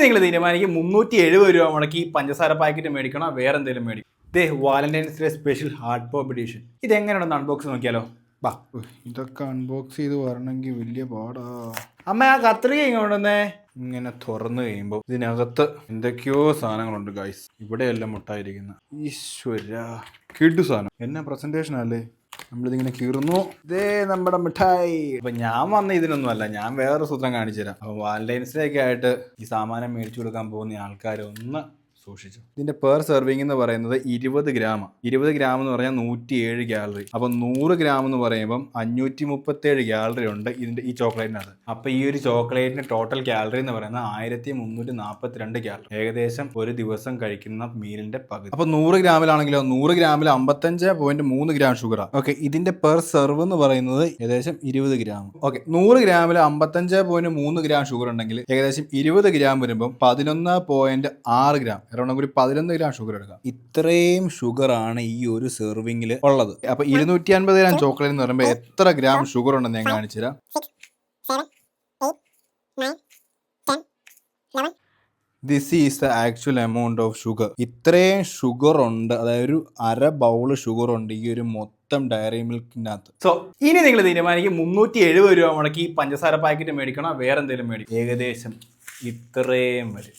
നിങ്ങൾ തീരുമാനിക്കും 370 രൂപ മുടക്കി പഞ്ചസാര പാക്കറ്റ് മേടിക്കണോ വേറെ എന്തെങ്കിലും മേടിക്കും. ഇതേ Valentine's day special hard pop edition. ഇതെങ്ങനെയാണെന്ന് അൺബോക്സ് നോക്കിയാലോ? ബാ, ഇതൊക്കെ അൺബോക്സ് ചെയ്ത് വരണമെങ്കിൽ വലിയ പാടാ. അമ്മ ആ കത്രിക ഇങ്ങോട്ടേ. ഇങ്ങനെ തുറന്നു കഴിയുമ്പോൾ ഇതിനകത്ത് എന്തൊക്കെയോ സാധനങ്ങളുണ്ട് ഗൈസ്. ഇവിടെയെല്ലാം മുട്ടായിരിക്കുന്ന ഈശ്വര കിടു സാധനം. എന്നാ പ്രസന്റേഷൻ അല്ലേ? നമ്മളിതിങ്ങനെ കീറുന്നു. ഇതേ നമ്മുടെ മിഠായി. അപ്പൊ ഞാൻ വന്ന ഇതിനൊന്നുമല്ല, ഞാൻ വേറൊരു സൂത്രം കാണിച്ചു തരാം. അപ്പൊ വാലന്റൈൻസ് ഡേ ഒക്കെ ആയിട്ട് ഈ സാമാനം മേടിച്ചു കൊടുക്കാൻ പോകുന്ന ആൾക്കാർ ഒന്ന് സൂക്ഷിച്ചു. ഇതിന്റെ പെർ സെർവിംഗ് എന്ന് പറയുന്നത് 20 ഗ്രാം. 20 ഗ്രാം എന്ന് പറഞ്ഞാൽ 107 കാലറി. അപ്പൊ 100 ഗ്രാം എന്ന് പറയുമ്പോൾ 537 കാലറി ഉണ്ട് ഇതിന്റെ ഈ ചോക്ലേറ്റിനകത്ത്. അപ്പൊ ഈ ഒരു ചോക്ലേറ്റിന് ടോട്ടൽ കാലറി എന്ന് പറയുന്നത് 1342 കാലറി. ഏകദേശം ഒരു ദിവസം കഴിക്കുന്ന മീലിന്റെ പകുതി. അപ്പൊ 100 ഗ്രാമിലാണെങ്കിലോ 100 ഗ്രാമിൽ 55.3 ഗ്രാം ഷുഗർ. ഓക്കെ, ഇതിന്റെ പെർ സെർവ് എന്ന് പറയുന്നത് ഏകദേശം 20 ഗ്രാം. ഓക്കെ, 100 ഗ്രാമിൽ 55.3 ഗ്രാം ഷുഗർ ഉണ്ടെങ്കിൽ ഏകദേശം 20 ഗ്രാം വരുമ്പോൾ 11.6 ഗ്രാം, അറൗണ്ട് ഒരു 11 ഗ്രാം ഷുഗർ എടുക്കാം. ഇത്രയും ഷുഗർ ആണ് ഈ ഒരു സെർവിങ്ങിൽ ഉള്ളത്. അപ്പൊ 250 ഗ്രാം ചോക്ലേറ്റ് എന്ന് പറയുമ്പോൾ എത്ര ഗ്രാം ഷുഗർ ഉണ്ടെന്ന് ഞാൻ കാണിച്ചു തരാം. This is the actual amount of sugar. ഇത്രയും ഷുഗർ ഉണ്ട്, അതായത് ഒരു അര ബൗള് ഷുഗർ ഉണ്ട് ഈ ഒരു മൊത്തം ഡയറി മിൽക്കിനകത്ത്. സോ ഇനി നിങ്ങൾ തീരുമാനിക്കും 370 രൂപ മുടക്കി പഞ്ചസാര പാക്കറ്റ് മേടിക്കണോ വേറെ എന്തെങ്കിലും മേടിക്കും. ഏകദേശം ഇത്രയും വരും.